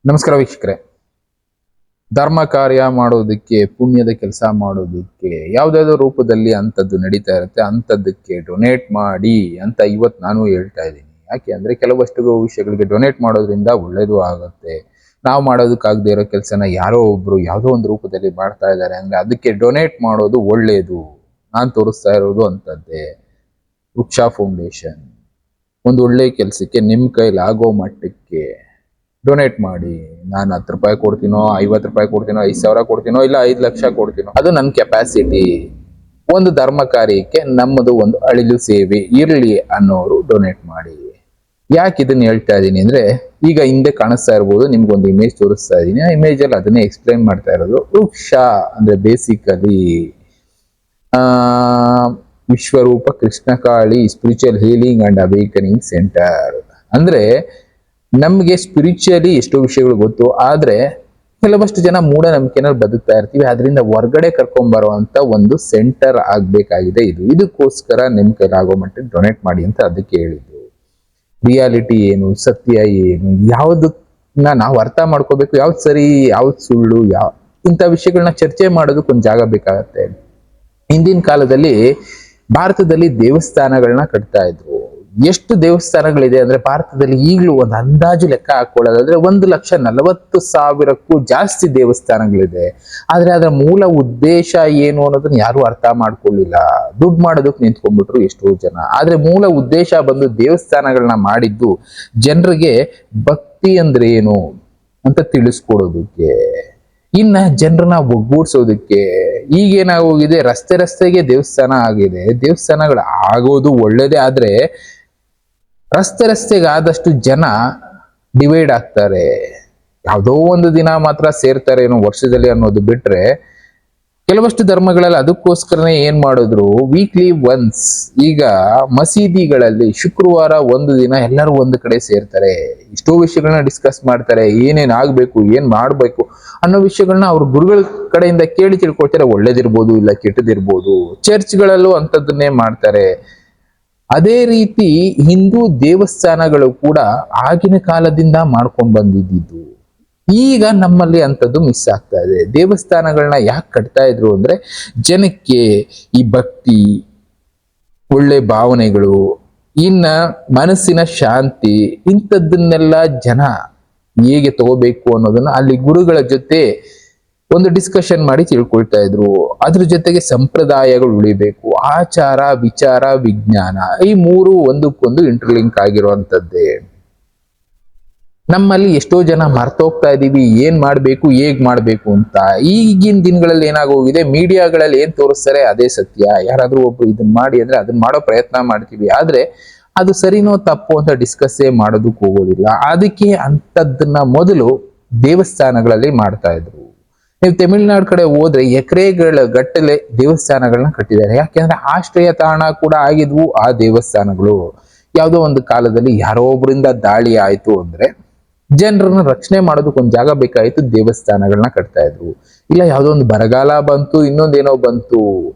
ನಮಸ್ಕಾರ ವೀಕ್ಷಕರೇ. ಧರ್ಮ ಕಾರ್ಯ ಮಾಡೋದಕ್ಕೆ, ಪುಣ್ಯದ ಕೆಲಸ ಮಾಡೋದಕ್ಕೆ ಯಾವುದಾದ್ರೂ ರೂಪದಲ್ಲಿ ಅಂಥದ್ದು ನಡೀತಾ ಇರುತ್ತೆ. ಅಂಥದ್ದಕ್ಕೆ ಡೊನೇಟ್ ಮಾಡಿ ಅಂತ ಇವತ್ತು ನಾನು ಹೇಳ್ತಾ ಇದ್ದೀನಿ. ಯಾಕೆ ಅಂದರೆ ಕೆಲವಷ್ಟು ವಿಷಯಗಳಿಗೆ ಡೊನೇಟ್ ಮಾಡೋದ್ರಿಂದ ಒಳ್ಳೇದು ಆಗುತ್ತೆ. ನಾವು ಮಾಡೋದಕ್ಕಾಗದೇ ಇರೋ ಕೆಲಸನ ಯಾರೋ ಒಬ್ರು ಯಾವುದೋ ಒಂದು ರೂಪದಲ್ಲಿ ಮಾಡ್ತಾ ಇದ್ದಾರೆ ಅಂದರೆ ಅದಕ್ಕೆ ಡೊನೇಟ್ ಮಾಡೋದು ಒಳ್ಳೆಯದು. ನಾನು ತೋರಿಸ್ತಾ ಇರೋದು ಅಂಥದ್ದೇ. ವೃಕ್ಷ ಫೌಂಡೇಶನ್ ಒಂದು ಒಳ್ಳೆ ಕೆಲಸಕ್ಕೆ ನಿಮ್ಮ ಕೈಲಾಗೋ ಮಟ್ಟಕ್ಕೆ ಡೊನೇಟ್ ಮಾಡಿ. ನಾನು 10 ರೂಪಾಯಿ ಕೊಡ್ತೀನೋ, 50 ರೂಪಾಯಿ ಕೊಡ್ತೀನೋ, 5,000 ಕೊಡ್ತೀನೋ, ಇಲ್ಲ 5 ಲಕ್ಷ ಕೊಡ್ತೀನೋ, ಅದು ನನ್ನ ಕೆಪಾಸಿಟಿ. ಒಂದು ಧರ್ಮ ಕಾರ್ಯಕ್ಕೆ ನಮ್ಮದು ಒಂದು ಅಳಿಲು ಸೇವೆ ಇರಲಿ ಅನ್ನೋರು ಡೊನೇಟ್ ಮಾಡಿ. ಯಾಕೆ ಇದನ್ನ ಹೇಳ್ತಾ ಇದ್ದೀನಿ ಅಂದ್ರೆ, ಈಗ ಹಿಂದೆ ಕಾಣಿಸ್ತಾ ಇರ್ಬೋದು, ನಿಮ್ಗೊಂದು ಇಮೇಜ್ ತೋರಿಸ್ತಾ ಇದ್ದೀನಿ. ಆ ಇಮೇಜ್ ಅಲ್ಲಿ ಅದನ್ನೇ ಎಕ್ಸ್ಪ್ಲೈನ್ ಮಾಡ್ತಾ ಇರೋದು. ವೃಕ್ಷ ಅಂದ್ರೆ basically Vishwaroopa Krishnakali spiritual healing and awakening centre. ಅಂದ್ರೆ ನಮ್ಗೆ ಸ್ಪಿರಿಚುಯಲಿ ಎಷ್ಟೋ ವಿಷಯಗಳು ಗೊತ್ತು, ಆದ್ರೆ ಕೆಲವಷ್ಟು ಜನ ಮೂಢನಂಬಿಕೆನಲ್ಲಿ ಬದುಕ್ತಾ ಇರ್ತೀವಿ. ಅದರಿಂದ ಹೊರ್ಗಡೆ ಕರ್ಕೊಂಡ್ ಬರುವಂತ ಒಂದು ಸೆಂಟರ್ ಆಗ್ಬೇಕಾಗಿದೆ ಇದು. ಇದಕ್ಕೋಸ್ಕರ ನಿಮ್ ಕೈಲಾಗೋ ಮಟ್ಟಿಗೆ ಡೊನೇಟ್ ಮಾಡಿ ಅಂತ ಅದಕ್ಕೆ ಹೇಳಿದ್ದು. ರಿಯಾಲಿಟಿ ಏನು, ಸತ್ಯ ಏನು, ಯಾವ್ದನ್ನ ನಾವು ಅರ್ಥ ಮಾಡ್ಕೋಬೇಕು, ಯಾವ್ದು ಸರಿ ಯಾವ್ದು ಸುಳ್ಳು, ಇಂಥ ವಿಷಯಗಳನ್ನ ಚರ್ಚೆ ಮಾಡೋದಕ್ಕೆ ಒಂದು ಜಾಗ ಬೇಕಾಗತ್ತೆ. ಹಿಂದಿನ ಕಾಲದಲ್ಲಿ ಭಾರತದಲ್ಲಿ ದೇವಸ್ಥಾನಗಳನ್ನ ಕಟ್ತಾ ಇದ್ರು. ಎಷ್ಟು ದೇವಸ್ಥಾನಗಳಿದೆ ಅಂದ್ರೆ ಭಾರತದಲ್ಲಿ ಈಗಲೂ ಒಂದು ಅಂದಾಜು ಲೆಕ್ಕ ಹಾಕೊಳ್ಳೋದಾದ್ರೆ 1,40,000ಕ್ಕೂ ಜಾಸ್ತಿ ದೇವಸ್ಥಾನಗಳಿದೆ. ಆದ್ರೆ ಅದರ ಮೂಲ ಉದ್ದೇಶ ಏನು ಅನ್ನೋದನ್ನ ಯಾರು ಅರ್ಥ ಮಾಡ್ಕೊಳ್ಳಿಲ್ಲ. ದುಡ್ಡು ಮಾಡೋದಕ್ಕೆ ನಿಂತ್ಕೊಂಡ್ಬಿಟ್ರು ಎಷ್ಟೋ ಜನ. ಆದ್ರೆ ಮೂಲ ಉದ್ದೇಶ ಬಂದು ದೇವಸ್ಥಾನಗಳನ್ನ ಮಾಡಿದ್ದು ಜನರಿಗೆ ಭಕ್ತಿ ಅಂದ್ರೆ ಏನು ಅಂತ ತಿಳಿಸ್ಕೊಡೋದಕ್ಕೆ, ಇನ್ನ ಜನರನ್ನ ಒಗ್ಗೂಡ್ಸೋದಕ್ಕೆ. ಈಗೇನಾಗೋಗಿದೆ, ರಸ್ತೆಗೆ ದೇವಸ್ಥಾನ ಆಗಿದೆ. ದೇವಸ್ಥಾನಗಳು ಆಗೋದು ಒಳ್ಳೇದೇ, ಆದ್ರೆ ರಸ್ತೆಗೆ ಆದಷ್ಟು ಜನ ಡಿವೈಡ್ ಆಗ್ತಾರೆ. ಯಾವುದೋ ಒಂದು ದಿನ ಮಾತ್ರ ಸೇರ್ತಾರೆ ಏನೋ ವರ್ಷದಲ್ಲಿ ಅನ್ನೋದು ಬಿಟ್ರೆ, ಕೆಲವಷ್ಟು ಧರ್ಮಗಳಲ್ಲಿ ಅದಕ್ಕೋಸ್ಕರನೇ ಏನ್ ಮಾಡಿದ್ರು, ವೀಕ್ಲಿ ಒನ್ಸ್ ಈಗ ಮಸೀದಿಗಳಲ್ಲಿ ಶುಕ್ರವಾರ ಒಂದು ದಿನ ಎಲ್ಲರೂ ಒಂದು ಕಡೆ ಸೇರ್ತಾರೆ. ಎಷ್ಟೋ ವಿಷಯಗಳನ್ನ ಡಿಸ್ಕಸ್ ಮಾಡ್ತಾರೆ. ಏನೇನ್ ಆಗ್ಬೇಕು, ಏನ್ ಮಾಡ್ಬೇಕು ಅನ್ನೋ ವಿಷಯಗಳನ್ನ ಅವ್ರ ಗುರುಗಳ ಕಡೆಯಿಂದ ಕೇಳಿ ತಿಳ್ಕೊಳ್ತಾರೆ. ಒಳ್ಳೇದಿರ್ಬೋದು, ಇಲ್ಲ ಕೆಟ್ಟದಿರ್ಬೋದು. ಚರ್ಚ್ಗಳಲ್ಲೂ ಅಂಥದ್ದನ್ನೇ ಮಾಡ್ತಾರೆ. ಅದೇ ರೀತಿ ಹಿಂದೂ ದೇವಸ್ಥಾನಗಳು ಕೂಡ ಆಗಿನ ಕಾಲದಿಂದ ಮಾಡ್ಕೊಂಡ್ ಬಂದಿದ್ದು. ಈಗ ನಮ್ಮಲ್ಲಿ ಅಂಥದ್ದು ಮಿಸ್ ಆಗ್ತಾ ಇದೆ. ದೇವಸ್ಥಾನಗಳನ್ನ ಯಾಕೆ ಕಟ್ತಾ ಇದ್ರು ಅಂದ್ರೆ, ಜನಕ್ಕೆ ಈ ಭಕ್ತಿ, ಒಳ್ಳೆ ಭಾವನೆಗಳು, ಇನ್ನ ಮನಸ್ಸಿನ ಶಾಂತಿ, ಇಂಥದ್ದನ್ನೆಲ್ಲ ಜನ ಹೇಗೆ ತಗೋಬೇಕು ಅನ್ನೋದನ್ನ ಅಲ್ಲಿ ಗುರುಗಳ ಜೊತೆ ಒಂದು ಡಿಸ್ಕಷನ್ ಮಾಡಿ ತಿಳ್ಕೊಳ್ತಾ ಇದ್ರು. ಅದ್ರ ಜೊತೆಗೆ ಸಂಪ್ರದಾಯಗಳು ಉಳಿಬೇಕು, ಆಚಾರ ವಿಚಾರ ವಿಜ್ಞಾನ, ಈ ಮೂರು ಒಂದಕ್ಕೊಂದು ಇಂಟರ್ಲಿಂಕ್ ಆಗಿರುವಂತದ್ದೇ. ನಮ್ಮಲ್ಲಿ ಎಷ್ಟೋ ಜನ ಮರ್ತೋಗ್ತಾ ಇದೀವಿ ಏನ್ ಮಾಡ್ಬೇಕು, ಹೇಗ್ ಮಾಡ್ಬೇಕು ಅಂತ. ಈಗಿನ ದಿನಗಳಲ್ಲಿ ಏನಾಗೋಗಿದೆ, ಮೀಡಿಯಾಗಳಲ್ಲಿ ಏನ್ ತೋರಿಸ್ತಾರೆ ಅದೇ ಸತ್ಯ. ಯಾರಾದ್ರೂ ಒಬ್ರು ಇದನ್ನ ಮಾಡಿ ಅಂದ್ರೆ ಅದನ್ನ ಮಾಡೋ ಪ್ರಯತ್ನ ಮಾಡ್ತೀವಿ, ಆದ್ರೆ ಅದು ಸರಿನೋ ತಪ್ಪು ಅಂತ ಡಿಸ್ಕಸ್ಸೇ ಮಾಡೋದಕ್ಕೆ ಹೋಗೋದಿಲ್ಲ. ಅದಕ್ಕೆ ಅಂತದನ್ನ ಮೊದಲು ದೇವಸ್ಥಾನಗಳಲ್ಲಿ ಮಾಡ್ತಾ ಇದ್ರು. ನೀವು ತಮಿಳುನಾಡು ಕಡೆ ಹೋದ್ರೆ ಎಕರೆಗಳ ಗಟ್ಟಲೆ ದೇವಸ್ಥಾನಗಳನ್ನ ಕಟ್ಟಿದ್ದಾರೆ. ಯಾಕೆಂದ್ರೆ ಆಶ್ರಯ ತಾಣ ಕೂಡ ಆಗಿದ್ವು ಆ ದೇವಸ್ಥಾನಗಳು. ಯಾವುದೋ ಒಂದು ಕಾಲದಲ್ಲಿ ಯಾರೋ ಒಬ್ಬರಿಂದ ದಾಳಿ ಆಯ್ತು ಅಂದ್ರೆ ಜನರನ್ನ ರಕ್ಷಣೆ ಮಾಡೋದಕ್ಕೆ ಒಂದು ಜಾಗ ಬೇಕಾಯ್ತು, ದೇವಸ್ಥಾನಗಳನ್ನ ಕಟ್ತಾ ಇದ್ರು. ಇಲ್ಲ ಯಾವುದೋ ಒಂದು ಬರಗಾಲ ಬಂತು, ಇನ್ನೊಂದೇನೋ ಬಂತು,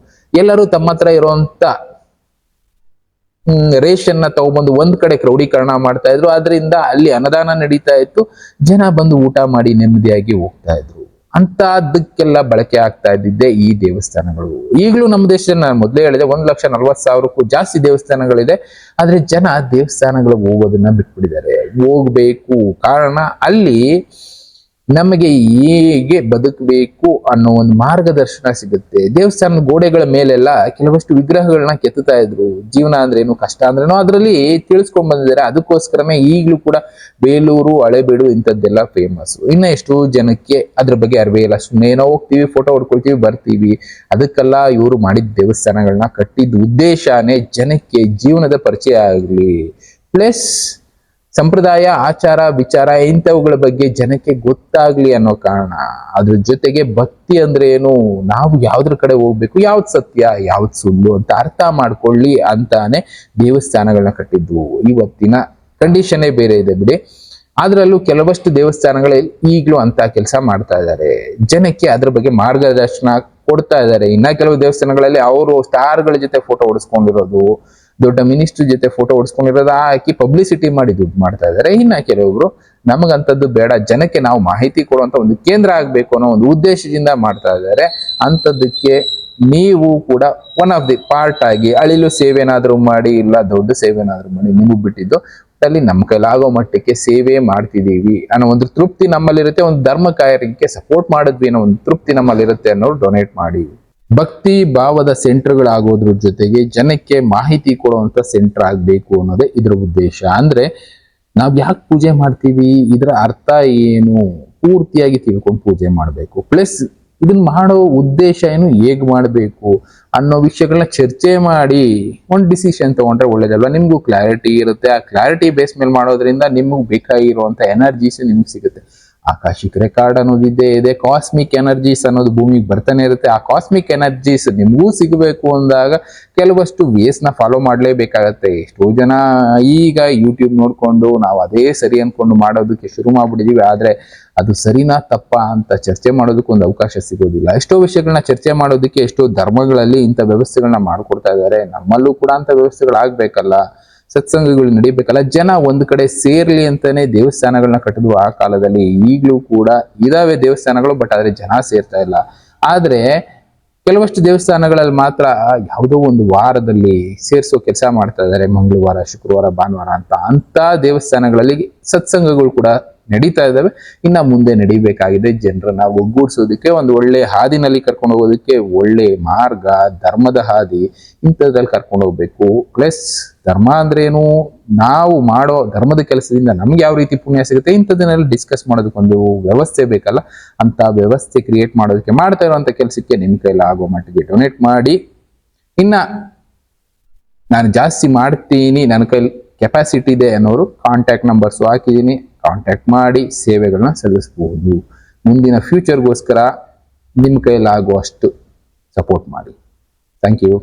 ಎಲ್ಲರೂ ತಮ್ಮ ಹತ್ರ ಇರುವಂತ ರೇಷನ್ನ ತಗೊಬಂದು ಒಂದ್ ಕಡೆ ಕ್ರೌಡೀಕರಣ ಮಾಡ್ತಾ ಇದ್ರು. ಆದ್ರಿಂದ ಅಲ್ಲಿ ಅನ್ನದಾನ ನಡೀತಾ ಇತ್ತು, ಜನ ಬಂದು ಊಟ ಮಾಡಿ ನೆಮ್ಮದಿಯಾಗಿ ಹೋಗ್ತಾ ಇದ್ರು. ಅಂತದಕ್ಕೆಲ್ಲ ಬಳಕೆ ಆಗ್ತಾ ಇದ್ದಿದ್ದೆ ಈ ದೇವಸ್ಥಾನಗಳು. ಈಗಲೂ ನಮ್ಮ ದೇಶದಲ್ಲಿ ನಾನು ಮೊದಲೇ ಹೇಳಿದೆ 1,40,000ಕ್ಕೂ ಜಾಸ್ತಿ ದೇವಸ್ಥಾನಗಳಿದೆ. ಆದ್ರೆ ಜನ ದೇವಸ್ಥಾನಗಳಿಗೆ ಹೋಗೋದನ್ನ ಬಿಟ್ಬಿಟ್ಟಿದ್ದಾರೆ. ಹೋಗ್ಬೇಕು, ಕಾರಣ ಅಲ್ಲಿ ನಮಗೆ ಹೇಗೆ ಬದುಕಬೇಕು ಅನ್ನೋ ಒಂದು ಮಾರ್ಗದರ್ಶನ ಸಿಗುತ್ತೆ. ದೇವಸ್ಥಾನದ ಗೋಡೆಗಳ ಮೇಲೆಲ್ಲ ಕೆಲವಷ್ಟು ವಿಗ್ರಹಗಳನ್ನ ಕೆತ್ತುತ್ತಾ ಇದ್ರು. ಜೀವನ ಅಂದ್ರೇನು, ಕಷ್ಟ ಅಂದ್ರೇನು ಅದರಲ್ಲಿ ತಿಳಿಸ್ಕೊಂಡ್ ಬಂದಿದ್ದಾರೆ. ಅದಕ್ಕೋಸ್ಕರನೇ ಈಗಲೂ ಕೂಡ ಬೇಲೂರು, ಹಳೆಬೀಡು ಇಂಥದ್ದೆಲ್ಲ ಫೇಮಸ್. ಇನ್ನ ಎಷ್ಟೋ ಜನಕ್ಕೆ ಅದ್ರ ಬಗ್ಗೆ ಅರಿವೇ ಇಲ್ಲ. ಸುಮ್ಮನೆ ಏನೋ ಹೋಗ್ತೀವಿ, ಫೋಟೋ ಹೊಡ್ಕೊಳ್ತೀವಿ, ಬರ್ತೀವಿ. ಅದಕ್ಕೆಲ್ಲ ಇವರು ಮಾಡಿದ ದೇವಸ್ಥಾನಗಳನ್ನ ಕಟ್ಟಿದ ಉದ್ದೇಶನೇ ಜನಕ್ಕೆ ಜೀವನದ ಪರಿಚಯ ಆಗಲಿ, ಪ್ಲಸ್ ಸಂಪ್ರದಾಯ ಆಚಾರ ವಿಚಾರ ಇಂಥವುಗಳ ಬಗ್ಗೆ ಜನಕ್ಕೆ ಗೊತ್ತಾಗ್ಲಿ ಅನ್ನೋ ಕಾರಣ. ಅದ್ರ ಜೊತೆಗೆ ಭಕ್ತಿ ಅಂದ್ರೆ ಏನು, ನಾವು ಯಾವ್ದ್ರ ಕಡೆ ಹೋಗ್ಬೇಕು, ಯಾವ್ದು ಸತ್ಯ ಯಾವ್ದು ಸುಳ್ಳು ಅಂತ ಅರ್ಥ ಮಾಡ್ಕೊಳ್ಳಿ ಅಂತಾನೆ ದೇವಸ್ಥಾನಗಳನ್ನ ಕಟ್ಟಿದ್ವು. ಇವತ್ತಿನ ಕಂಡೀಷನ್ನೇ ಬೇರೆ ಇದೆ ಬಿಡಿ. ಅದ್ರಲ್ಲೂ ಕೆಲವಷ್ಟು ದೇವಸ್ಥಾನಗಳಲ್ಲಿ ಈಗಲೂ ಅಂತ ಕೆಲಸ ಮಾಡ್ತಾ ಇದ್ದಾರೆ. ಜನಕ್ಕೆ ಅದ್ರ ಬಗ್ಗೆ ಮಾರ್ಗದರ್ಶನ ಕೊಡ್ತಾ ಇದ್ದಾರೆ. ಇನ್ನ ಕೆಲವು ದೇವಸ್ಥಾನಗಳಲ್ಲಿ ಅವರು ಸ್ಟಾರ್ಗಳ ಜೊತೆ ಫೋಟೋ ಹೊಡಿಸ್ಕೊಂಡಿರೋದು, ದೊಡ್ಡ ಮಿನಿಸ್ಟ್ರಿ ಜೊತೆ ಫೋಟೋ ಹೊಡ್ಸ್ಕೊಂಡಿರೋದು ಹಾಕಿ ಪಬ್ಲಿಸಿಟಿ ಮಾಡಿ ದುಡ್ಡು ಮಾಡ್ತಾ ಇದ್ದಾರೆ. ಇನ್ನ ಕೆಲವೊಬ್ರು ನಮಗಂತದ್ದು ಬೇಡ, ಜನಕ್ಕೆ ನಾವು ಮಾಹಿತಿ ಕೊಡುವಂತ ಒಂದು ಕೇಂದ್ರ ಆಗ್ಬೇಕು ಅನ್ನೋ ಒಂದು ಉದ್ದೇಶದಿಂದ ಮಾಡ್ತಾ ಇದ್ದಾರೆ. ಅಂತದಕ್ಕೆ ನೀವು ಕೂಡ ಒನ್ ಆಫ್ ದಿ ಪಾರ್ಟ್ ಆಗಿ ಅಳಿಲು ಸೇವೆನಾದ್ರೂ ಮಾಡಿ, ಇಲ್ಲ ದೊಡ್ಡ ಸೇವೆನಾದ್ರೂ ಮಾಡಿ, ನಿಮಗ್ ಬಿಟ್ಟಿದ್ದು ಅಲ್ಲಿ ನಮ್ಮ ಕೈಲಾಗೋ ಮಟ್ಟಕ್ಕೆ ಸೇವೆ ಮಾಡ್ತಿದೀವಿ ಅನ್ನೋ ಒಂದು ತೃಪ್ತಿ ನಮ್ಮಲ್ಲಿರುತ್ತೆ. ಒಂದು ಧರ್ಮ ಕಾರ್ಯಕ್ಕೆ ಸಪೋರ್ಟ್ ಮಾಡಿದ್ವಿ ಅನ್ನೋ ಒಂದು ತೃಪ್ತಿ ನಮ್ಮಲ್ಲಿರುತ್ತೆ ಅನ್ನೋರು ಡೊನೇಟ್ ಮಾಡಿ. ಭಕ್ತಿ ಭಾವದ ಸೆಂಟರ್ಗಳಾಗೋದ್ರ ಜೊತೆಗೆ ಜನಕ್ಕೆ ಮಾಹಿತಿ ಕೊಡುವಂತ ಸೆಂಟರ್ ಆಗ್ಬೇಕು ಅನ್ನೋದೇ ಇದ್ರ ಉದ್ದೇಶ. ಅಂದ್ರೆ ನಾವ್ ಯಾಕೆ ಪೂಜೆ ಮಾಡ್ತೀವಿ, ಇದರ ಅರ್ಥ ಏನು ಪೂರ್ತಿಯಾಗಿ ತಿಳ್ಕೊಂಡು ಪೂಜೆ ಮಾಡ್ಬೇಕು. ಪ್ಲಸ್ ಇದನ್ನ ಮಾಡೋ ಉದ್ದೇಶ ಏನು, ಹೇಗ್ ಮಾಡ್ಬೇಕು ಅನ್ನೋ ವಿಷಯಗಳನ್ನ ಚರ್ಚೆ ಮಾಡಿ ಒಂದು ಡಿಸಿಷನ್ ತಗೊಂಡ್ರೆ ಒಳ್ಳೇದಲ್ವಾ. ನಿಮ್ಗೂ ಕ್ಲಾರಿಟಿ ಇರುತ್ತೆ. ಆ ಕ್ಲಾರಿಟಿ ಬೇಸ್ ಮೇಲೆ ಮಾಡೋದ್ರಿಂದ ನಿಮ್ಗೆ ಬೇಕಾಗಿರುವಂತ ಎನರ್ಜೀಸ್ ನಿಮ್ಗೆ ಸಿಗುತ್ತೆ. ಆಕಾಶಿಕ್ ರೆಕಾರ್ಡ್ ಅನ್ನೋದಿದ್ದೇ ಇದೆ, ಕಾಸ್ಮಿಕ್ ಎನರ್ಜೀಸ್ ಅನ್ನೋದು ಭೂಮಿಗೆ ಬರ್ತಾನೆ ಇರುತ್ತೆ. ಆ ಕಾಸ್ಮಿಕ್ ಎನರ್ಜೀಸ್ ನಿಮಗೂ ಸಿಗಬೇಕು ಅಂದಾಗ ಕೆಲವಷ್ಟು ವೇಸ್ ನ ಫಾಲೋ ಮಾಡ್ಲೇಬೇಕಾಗತ್ತೆ. ಎಷ್ಟೋ ಜನ ಈಗ ಯೂಟ್ಯೂಬ್ ನೋಡ್ಕೊಂಡು ನಾವು ಅದೇ ಸರಿ ಅನ್ಕೊಂಡು ಮಾಡೋದಕ್ಕೆ ಶುರು ಮಾಡ್ಬಿಟ್ಟಿದೀವಿ. ಆದ್ರೆ ಅದು ಸರಿನಾ ತಪ್ಪಾ ಅಂತ ಚರ್ಚೆ ಮಾಡೋದಕ್ಕೆ ಒಂದು ಅವಕಾಶ ಸಿಗೋದಿಲ್ಲ. ಎಷ್ಟೋ ವಿಷಯಗಳನ್ನ ಚರ್ಚೆ ಮಾಡೋದಕ್ಕೆ ಎಷ್ಟೋ ಧರ್ಮಗಳಲ್ಲಿ ಇಂಥ ವ್ಯವಸ್ಥೆಗಳನ್ನ ಮಾಡ್ಕೊಡ್ತಾ ಇದ್ದಾರೆ. ನಮ್ಮಲ್ಲೂ ಕೂಡ ಅಂತ ವ್ಯವಸ್ಥೆಗಳಾಗ್ಬೇಕಲ್ಲ, ಸತ್ಸಂಗಗಳು ನಡಿಬೇಕಲ್ಲ, ಜನ ಒಂದ್ ಕಡೆ ಸೇರ್ಲಿ ಅಂತಾನೆ ದೇವಸ್ಥಾನಗಳನ್ನ ಕಟ್ಟಿದ್ವು ಆ ಕಾಲದಲ್ಲಿ. ಈಗಲೂ ಕೂಡ ಇದಾವೆ ದೇವಸ್ಥಾನಗಳು, ಬಟ್ ಆದ್ರೆ ಜನ ಸೇರ್ತಾ ಇಲ್ಲ. ಆದ್ರೆ ಕೆಲವಷ್ಟು ದೇವಸ್ಥಾನಗಳಲ್ಲಿ ಮಾತ್ರ ಯಾವುದೋ ಒಂದು ವಾರದಲ್ಲಿ ಸೇರಿಸೋ ಕೆಲಸ ಮಾಡ್ತಾ ಇದ್ದಾರೆ, ಮಂಗಳವಾರ, ಶುಕ್ರವಾರ, ಭಾನುವಾರ ಅಂತ ದೇವಸ್ಥಾನಗಳಲ್ಲಿ ಸತ್ಸಂಗಗಳು ಕೂಡ ನಡೀತಾ ಇದ್ದಾವೆ. ಇನ್ನ ಮುಂದೆ ನಡಿಬೇಕಾಗಿದೆ. ಜನರನ್ನ ಒಗ್ಗೂಡ್ಸೋದಕ್ಕೆ, ಒಂದು ಒಳ್ಳೆ ಹಾದಿನಲ್ಲಿ ಕರ್ಕೊಂಡು ಹೋಗೋದಕ್ಕೆ, ಒಳ್ಳೆ ಮಾರ್ಗ, ಧರ್ಮದ ಹಾದಿ ಇಂಥದ್ರಲ್ಲಿ ಕರ್ಕೊಂಡು ಹೋಗ್ಬೇಕು. ಪ್ಲಸ್ ಧರ್ಮ ಅಂದ್ರೇನು, ನಾವು ಮಾಡೋ ಧರ್ಮದ ಕೆಲಸದಿಂದ ನಮ್ಗೆ ಯಾವ ರೀತಿ ಪುಣ್ಯ ಸಿಗುತ್ತೆ, ಇಂಥದನ್ನೆಲ್ಲ ಡಿಸ್ಕಸ್ ಮಾಡೋದಕ್ಕೊಂದು ವ್ಯವಸ್ಥೆ ಬೇಕಲ್ಲ. ಅಂತ ವ್ಯವಸ್ಥೆ ಕ್ರಿಯೇಟ್ ಮಾಡೋದಕ್ಕೆ, ಮಾಡ್ತಾ ಇರುವಂತ ಕೆಲಸಕ್ಕೆ ನಿಮ್ ಕೈಲಿ ಆಗೋ ಮಟ್ಟಿಗೆ ಡೊನೇಟ್ ಮಾಡಿ. ಇನ್ನ ನಾನು ಜಾಸ್ತಿ ಮಾಡ್ತೀನಿ, ನನ್ನ ಕೈಲಿ ಕೆಪಾಸಿಟಿ ಇದೆ ಅನ್ನೋರು ಕಾಂಟ್ಯಾಕ್ಟ್ ನಂಬರ್ಸ್ ಹಾಕಿದ್ದೀನಿ, ಕಾಂಟ್ಯಾಕ್ಟ್ ಮಾಡಿ ಸೇವೆಗಳನ್ನ ಸಲ್ಲಿಸಬಹುದು. ಮುಂದಿನ ಫ್ಯೂಚರ್ಗೋಸ್ಕರ ನಿಮ್ಮ ಕೈಲಾಗುವಷ್ಟು ಸಪೋರ್ಟ್ ಮಾಡಿ. Thank you.